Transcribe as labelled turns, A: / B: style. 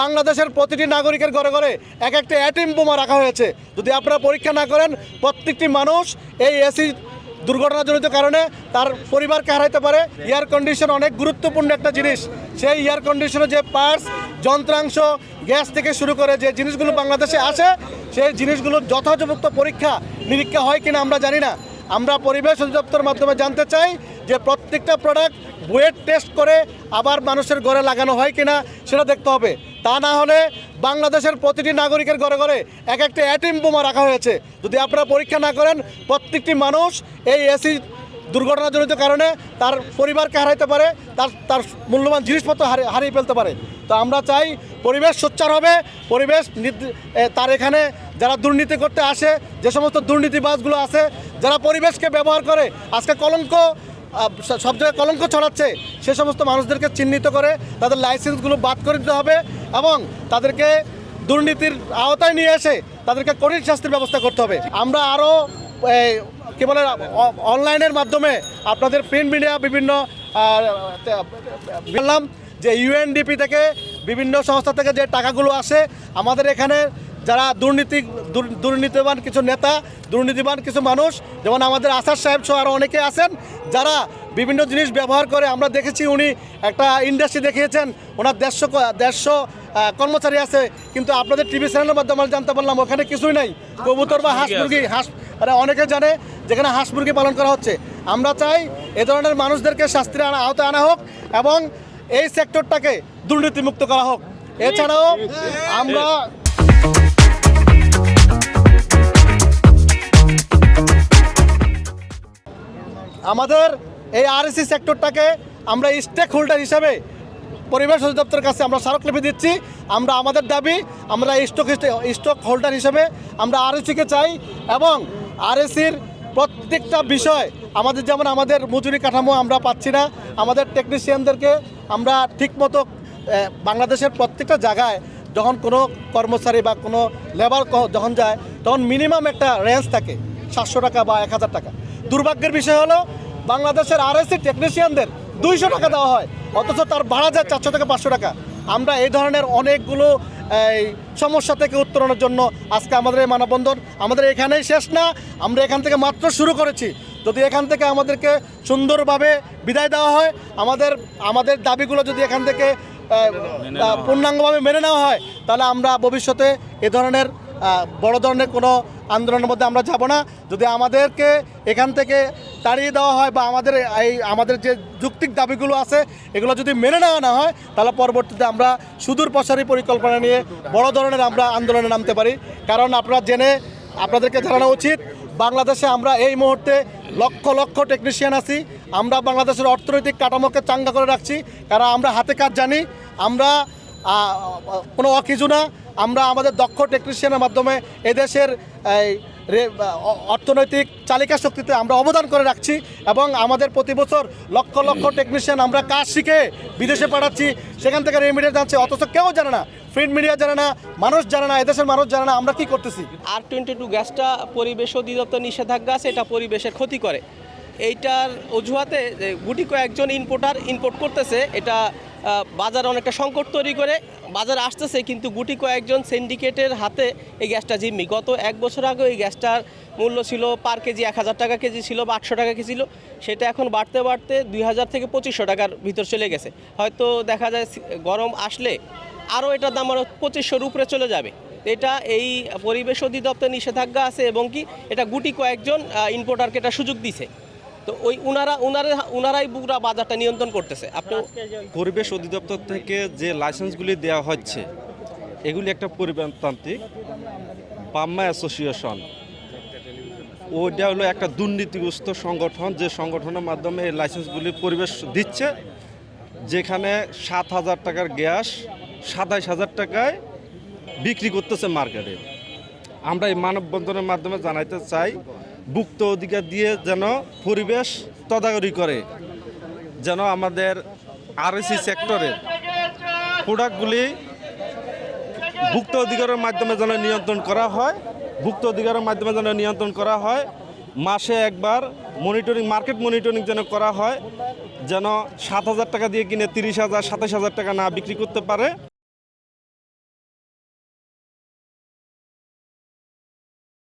A: বাংলাদেশের প্রতিটি নাগরিকের ঘরে ঘরে এক একটা অ্যাটম বোমা রাখা হয়েছে। যদি আপনারা পরীক্ষা না করেন, প্রত্যেকটি মানুষ এই এসি দুর্ঘটনাজনিত কারণে তার পরিবারকে হারাইতে পারে। এয়ার কন্ডিশন অনেক গুরুত্বপূর্ণ একটা জিনিস। সেই এয়ার কন্ডিশনের যে পার্টস, যন্ত্রাংশ, গ্যাস থেকে শুরু করে যে জিনিসগুলো বাংলাদেশে আসে, সেই জিনিসগুলোর যথাযথ পরীক্ষা নিরীক্ষা হয় কিনা আমরা জানি না। আমরা পরিবেশ অধিদপ্তরের মাধ্যমে জানতে চাই যে প্রত্যেকটা প্রোডাক্ট ওয়েট টেস্ট করে আবার মানুষের ঘরে লাগানো হয় কিনা সেটা দেখতে হবে। তা না হলে বাংলাদেশের প্রতিটি নাগরিকের ঘরে ঘরে এক একটা অ্যাটম বোমা রাখা হয়েছে। যদি আপনারা পরীক্ষা না করেন, প্রত্যেকটি মানুষ এই এসি দুর্ঘটনাজনিত কারণে তার পরিবারকে হারাইতে পারে, তার মূল্যবান জিনিসপত্র হারিয়ে ফেলতে পারে। তো আমরা চাই পরিবেশ সোচ্চার হবে। পরিবেশ তার এখানে যারা দুর্নীতি করতে আসে, যে সমস্ত দুর্নীতিবাজগুলো আছে, যারা পরিবেশকে ব্যবহার করে আজকে সব জায়গায় কলঙ্ক ছড়াচ্ছে, সে সমস্ত মানুষদেরকে চিহ্নিত করে তাদের লাইসেন্সগুলো বাদ করে দিতে হবে এবং তাদেরকে দুর্নীতির আওতায় নিয়ে এসে তাদেরকে কঠিন শাস্তির ব্যবস্থা করতে হবে। আমরা আরও কী বলে অনলাইনের মাধ্যমে আপনাদের প্রিন্ট মিডিয়া বিভিন্ন বললাম যে ইউএনডিপি থেকে বিভিন্ন সংস্থা থেকে যে টাকাগুলো আসে, আমাদের এখানে যারা দুর্নীতিবান কিছু নেতা, দুর্নীতিবান কিছু মানুষ, যেমন আমাদের আসাদ সাহেব সহ আরও অনেকে আছেন যারা বিভিন্ন জিনিস ব্যবহার করে। আমরা দেখেছি উনি একটা ইন্ডাস্ট্রি দেখিয়েছেন, ওনার দেড়শো কর্মচারী আছে, কিন্তু আপনাদের টিভি চ্যানেলের মাধ্যমে আমরা জানতে পারলাম ওখানে কিছুই নাই। কবুতর বা হাঁস মুরগি, অনেকে জানে যেখানে হাঁস মুরগি পালন করা হচ্ছে। আমরা চাই এ ধরনের মানুষদেরকে শাস্তির আওতায় আনা হোক এবং এই সেক্টরটাকে দুর্নীতিমুক্ত করা হোক। এছাড়াও আমরা আমাদের এই আরএসি সেক্টরটাকে আমরা স্টেক হোল্ডার হিসাবে পরিবেশ অধিদপ্তরের কাছে আমরা স্মারকলিপি দিচ্ছি। আমরা আমাদের দাবি, আমরা স্টক হোল্ডার হিসেবে আমরা আরএসিকে চাই এবং আরএসির প্রত্যেকটা বিষয় আমাদের, যেমন আমাদের মজুরি কাঠামো আমরা পাচ্ছি না, আমাদের টেকনিশিয়ানদেরকে আমরা ঠিকমতো বাংলাদেশের প্রত্যেকটা জায়গায় যখন কোনো কর্মচারী বা কোনো লেবার যখন যায় তখন মিনিমাম একটা রেঞ্জ থাকে 700 টাকা বা 1000 টাকা। দুর্ভাগ্যের বিষয় হলো বাংলাদেশের আরএসি টেকনিশিয়ানদের 200 টাকা দেওয়া হয়, অথচ তার ভাড়া যায় 400 থেকে 500 টাকা। আমরা এই ধরনের অনেকগুলো সমস্যা থেকে উত্তরণের জন্য আজকে আমাদের এই মানববন্ধন। আমাদের এখানেই শেষ না, আমরা এখান থেকে মাত্র শুরু করেছি। যদি এখান থেকে আমাদেরকে সুন্দরভাবে বিদায় দেওয়া হয়, আমাদের দাবিগুলো যদি এখান থেকে পূর্ণাঙ্গভাবে মেনে নেওয়া হয়, তাহলে আমরা ভবিষ্যতে এ ধরনের বড় ধরনের কোনো আন্দোলনের মধ্যে আমরা যাব না। যদি আমাদেরকে এখান থেকে তাড়িয়ে দেওয়া হয় বা আমাদের যে যৌক্তিক দাবিগুলো আছে এগুলো যদি মেনে নেওয়া না হয়, তাহলে পরবর্তীতে আমরা সুদূর প্রসারী পরিকল্পনা নিয়ে বড় ধরনের আমরা আন্দোলনে নামতে পারি। কারণ আপনাদেরকে জানানো উচিত, বাংলাদেশে আমরা এই মুহূর্তে লক্ষ লক্ষ টেকনিশিয়ান আছি। আমরা বাংলাদেশের অর্থনৈতিক কাঠামোকে চাঙ্গা করে রাখছি, কারণ আমরা হাতে কাজ জানি, আমরা কোনো অকিজু না। আমরা আমাদের দক্ষ টেকনিশিয়ানের মাধ্যমে এদেশের অর্থনৈতিক চালিকা শক্তিতে আমরা অবদান করে রাখছি এবং আমাদের প্রতি বছর লক্ষ লক্ষ টেকনিশিয়ান আমরা কাজ শিখে বিদেশে পাঠাচ্ছি, সেখান থেকে রেমিটেন্স যাচ্ছে, অথচ কেউ জানে না, প্রিন্ট মিডিয়া জানে না, মানুষ জানে না, এদেশের মানুষ জানে না আমরা কি করতেছি।
B: R22 গ্যাসটা পরিবেশ অধিদপ্তর নিষেধাজ্ঞা আছে, এটা পরিবেশের ক্ষতি করে। এইটার অজুহাতে গুটি কয়েকজন ইম্পোর্ট করতেছে, এটা বাজারে অনেকটা সংকট তৈরি করে বাজারে আসতেছে, কিন্তু গুটি কয়েকজন সিন্ডিকেটের হাতে এই গ্যাসটা জিম্মি। গত 1 বছর আগে এই গ্যাসটার মূল্য ছিল পার কেজি 1000 টাকা কেজি ছিল বা 800 টাকা কেজি ছিল, সেটা এখন বাড়তে বাড়তে 2000 থেকে 2500 টাকার ভিতর চলে গেছে। হয়তো দেখা যায় গরম আসলে আরও এটার দাম আরও 2500-র উপরে চলে যাবে। এটা এই পরিবেশ অধিদপ্তর নিষেধাজ্ঞা আছে এবং কি এটা গুটি কয়েকজন ইম্পোর্টারকে এটা সুযোগ দিছে। তো ওই উনারাই পুরা বাজারটা নিয়ন্ত্রণ করতেছে। আপনি
C: পরিবেশ অধিদপ্তর থেকে যে লাইসেন্সগুলি দেওয়া হচ্ছে এগুলি একটা পরিবেশতান্ত্রিক পাম্মা অ্যাসোসিয়েশন, ওইটা হলো একটা দুর্নীতিগ্রস্ত সংগঠন, যে সংগঠনের মাধ্যমে এই লাইসেন্সগুলি পরিবেশ দিচ্ছে, যেখানে 7000 টাকার গ্যাস 27000 টাকায় বিক্রি করতেছে মার্কেটে। আমরা এই মানববন্ধনের মাধ্যমে জানাইতে চাই, ভুক্ত অধিকার দিয়ে যেন পরিবেশ তদারকি করে, যেন আমাদের আরএসি সেক্টরের প্রোডাক্টগুলি ভুক্ত অধিকারের মাধ্যমে যেন নিয়ন্ত্রণ করা হয়, মাসে একবার মার্কেট মনিটরিং যেন করা হয়, যেন 7000 টাকা দিয়ে কিনে 30,000 27,000 টাকা না বিক্রি করতে পারে।